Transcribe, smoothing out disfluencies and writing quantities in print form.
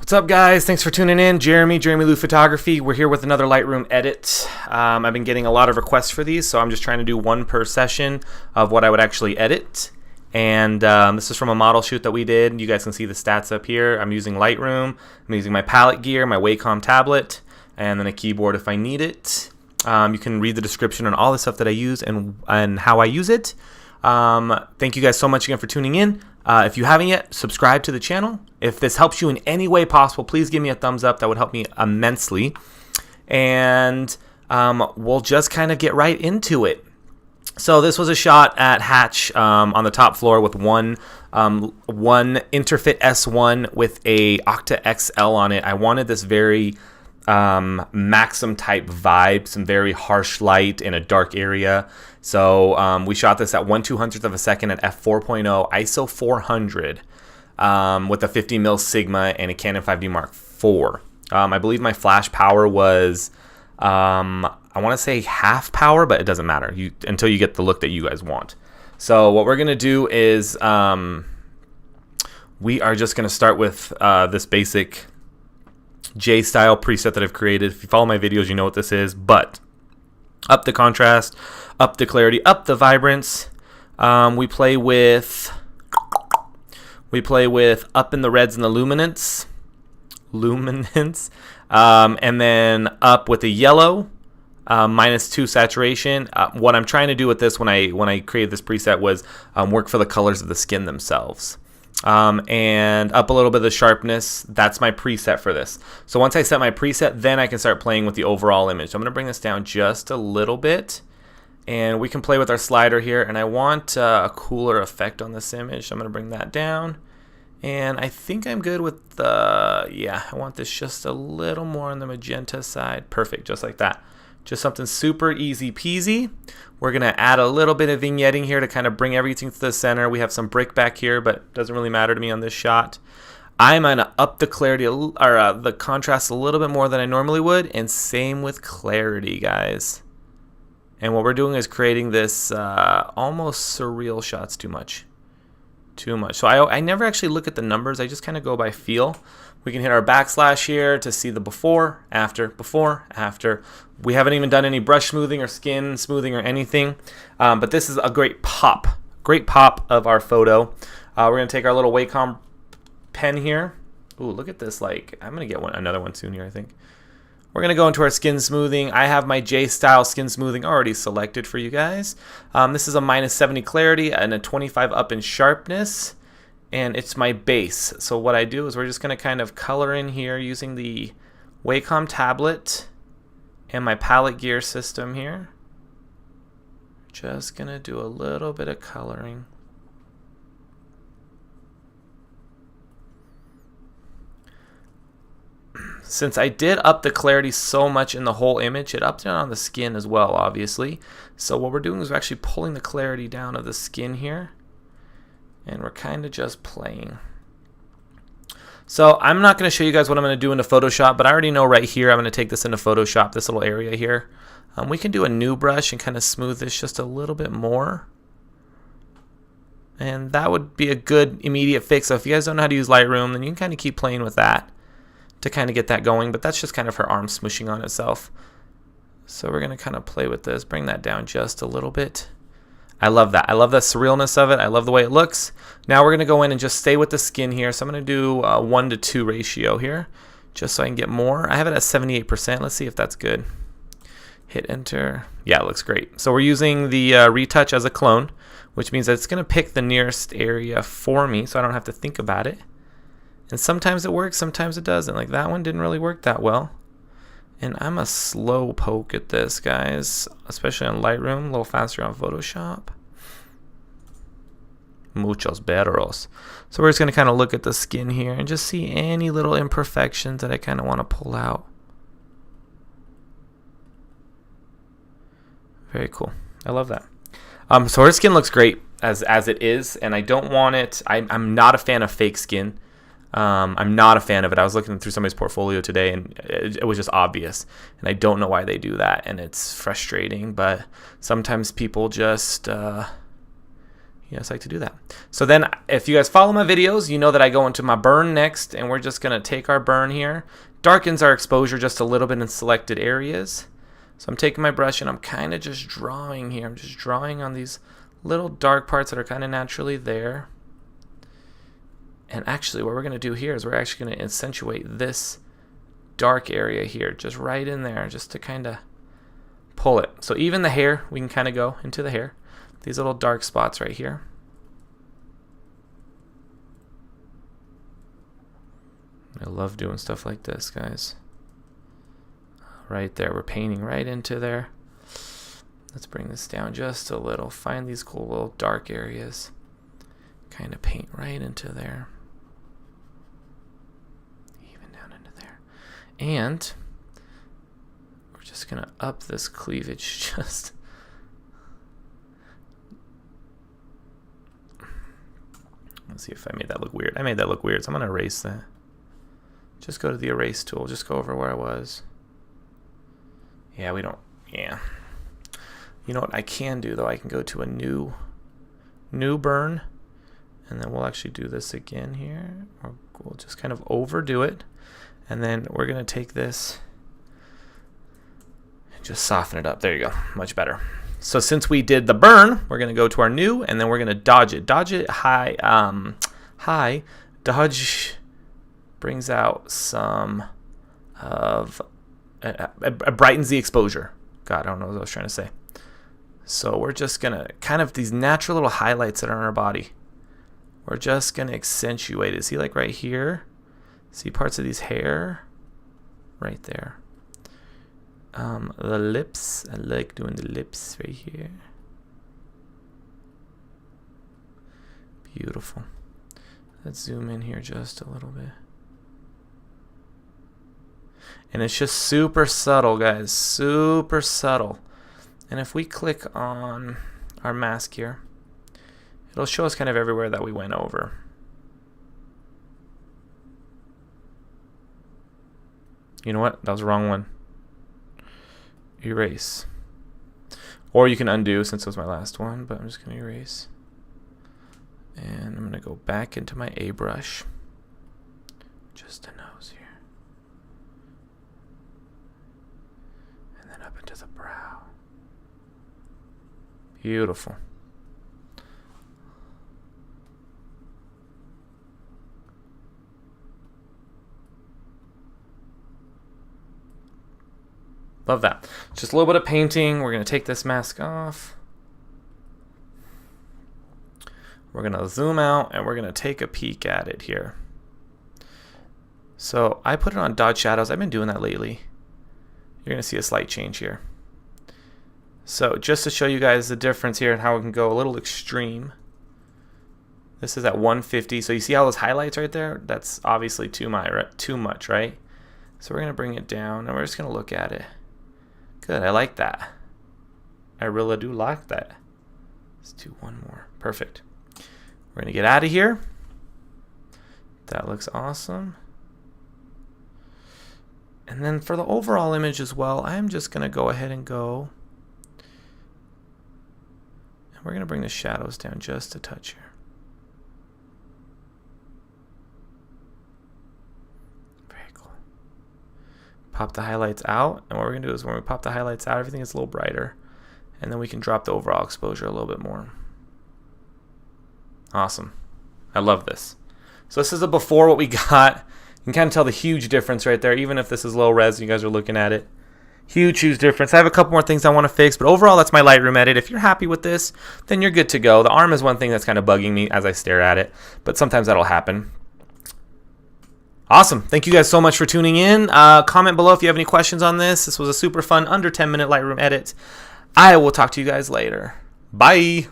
What's up, guys? Thanks for tuning in. JeramieLu Photography. We're here with another Lightroom edit. I've been getting a lot of requests for these, so I'm just trying to do one per session of what I would actually edit. And this is from a model shoot that we did. You guys can see the stats up here. I'm using Lightroom. I'm using my palette gear, my Wacom tablet, and then a keyboard if I need it. You can read the description on all the stuff that I use and how I use it. Thank you guys so much again for tuning in. If you haven't yet, subscribe to the channel. If this helps you in any way possible, please give me a thumbs up. That would help me immensely. And we'll just kind of get right into it. So this was a shot at Hatch on the top floor with one Interfit S1 with a Octa XL on it. I wanted this very Maxim type vibe, some very harsh light in a dark area. So we shot this at 1/200th of a second at f4.0 ISO 400 with a 50mm Sigma and a Canon 5D Mark IV. I believe my flash power was I want to say half power, but it doesn't matter until you get the look that you guys want. So what we're gonna do is we are just gonna start with this basic J-style preset that I've created. If you follow my videos, you know what this is, but up the contrast, up the clarity, up the vibrance. We play with up in the reds and the luminance, and then up with the yellow, -2 saturation. What I'm trying to do with this when I created this preset was work for the colors of the skin themselves. And up a little bit of the sharpness. That's my preset for this. So once I set my preset, then I can start playing with the overall image. So I'm going to bring this down just a little bit, and we can play with our slider here. And I want a cooler effect on this image, so I'm going to bring that down. And I think I'm good with yeah, I want this just a little more on the magenta side. Perfect, just like that. Just something super easy peasy. We're gonna add a little bit of vignetting here to kind of bring everything to the center. We have some brick back here, but it doesn't really matter to me on this shot. I'm gonna up the clarity or the contrast a little bit more than I normally would, and same with clarity, guys. And what we're doing is creating this almost surreal shots. Too much. So I never actually look at the numbers. I just kind of go by feel. We can hit our backslash here to see the before, after, before, after. We haven't even done any brush smoothing or skin smoothing or anything, but this is a great pop of our photo. We're gonna take our little Wacom pen here. Ooh, look at this! Like, I'm gonna get another one soon here, I think. We're gonna go into our skin smoothing. I have my J-style skin smoothing already selected for you guys. This is a -70 clarity and a 25 up in sharpness. And it's my base. So what I do is we're just going to kind of color in here using the Wacom tablet and my palette gear system here. Just going to do a little bit of coloring. Since I did up the clarity so much in the whole image, it upped it on the skin as well, obviously. So what we're doing is we're actually pulling the clarity down of the skin here. And we're kind of just playing. So I'm not going to show you guys what I'm going to do into Photoshop, but I already know right here I'm going to take this into Photoshop, this little area here. We can do a new brush and kind of smooth this just a little bit more. And that would be a good immediate fix. So if you guys don't know how to use Lightroom, then you can kind of keep playing with that to kind of get that going. But that's just kind of her arm smooshing on itself. So we're going to kind of play with this, bring that down just a little bit. I love that. I love the surrealness of it. I love the way it looks. Now we're going to go in and just stay with the skin here. So I'm going to do a 1:2 ratio here, just so I can get more. I have it at 78%. Let's see if that's good. Hit enter. Yeah, it looks great. So we're using the retouch as a clone, which means that it's going to pick the nearest area for me, so I don't have to think about it. And sometimes it works, sometimes it doesn't. Like that one didn't really work that well. And I'm a slow poke at this, guys, especially on Lightroom, a little faster on Photoshop. Muchos berros. So we're just going to kind of look at the skin here and just see any little imperfections that I kind of want to pull out. Very cool. I love that. So her skin looks great as it is, and I don't want it. I'm not a fan of fake skin. I'm not a fan of it. I was looking through somebody's portfolio today, and it was just obvious. And I don't know why they do that, and it's frustrating. But sometimes people just, You guys like to do that. So then if you guys follow my videos, you know that I go into my burn next, and we're just going to take our burn here. Darkens our exposure just a little bit in selected areas. So I'm taking my brush and I'm kind of just drawing here. I'm just drawing on these little dark parts that are kind of naturally there. And actually what we're going to do here is we're actually going to accentuate this dark area here, just right in there, just to kind of pull it. So even the hair, we can kind of go into the hair. These little dark spots right here. I love doing stuff like this, guys. Right there, we're painting right into there. Let's bring this down just a little. Find these cool little dark areas. Kind of paint right into there. Even down into there. And we're just going to up this cleavage just. Let's see if I made that look weird. I made that look weird, so I'm going to erase that. Just go to the erase tool. Just go over where I was. Yeah, we don't. Yeah. You know what I can do, though? I can go to a new burn. And then we'll actually do this again here. Or we'll just kind of overdo it. And then we're going to take this and just soften it up. There you go. Much better. So since we did the burn, we're going to go to our new, and then we're going to dodge it. Dodge it high. High. Dodge brings out some of... It brightens the exposure. God, I don't know what I was trying to say. So we're just going to kind of these natural little highlights that are on our body. We're just going to accentuate it. See, like right here? See parts of these hair? Right there. The lips. I like doing the lips right here. Beautiful. Let's zoom in here just a little bit. And it's just super subtle, guys. Super subtle. And if we click on our mask here, it'll show us kind of everywhere that we went over. You know what? That was the wrong one. Erase. Or you can undo since it was my last one, but I'm just going to erase. And I'm going to go back into my A brush. Just a nose here. And then up into the brow. Beautiful. Love that. Just a little bit of painting. We're going to take this mask off. We're going to zoom out and we're going to take a peek at it here. So I put it on dodge shadows. I've been doing that lately. You're going to see a slight change here. So just to show you guys the difference here and how it can go a little extreme. This is at 150. So you see all those highlights right there? That's obviously too much, right? So we're going to bring it down and we're just going to look at it. Good, I like that. I really do like that. Let's do one more. Perfect. We're going to get out of here. That looks awesome. And then for the overall image as well, I'm just going to go ahead and go. And we're going to bring the shadows down just a touch here. Pop the highlights out, and what we're going to do is when we pop the highlights out, everything is a little brighter, and then we can drop the overall exposure a little bit more. Awesome. I love this. So this is a before what we got. You can kind of tell the huge difference right there, even if this is low res and you guys are looking at it. Huge difference. I have a couple more things I want to fix, but overall that's my Lightroom edit. If you're happy with this, then you're good to go. The arm is one thing that's kind of bugging me as I stare at it, but sometimes that'll happen. Awesome. Thank you guys so much for tuning in. Comment below if you have any questions on this. This was a super fun under 10-minute Lightroom edit. I will talk to you guys later. Bye.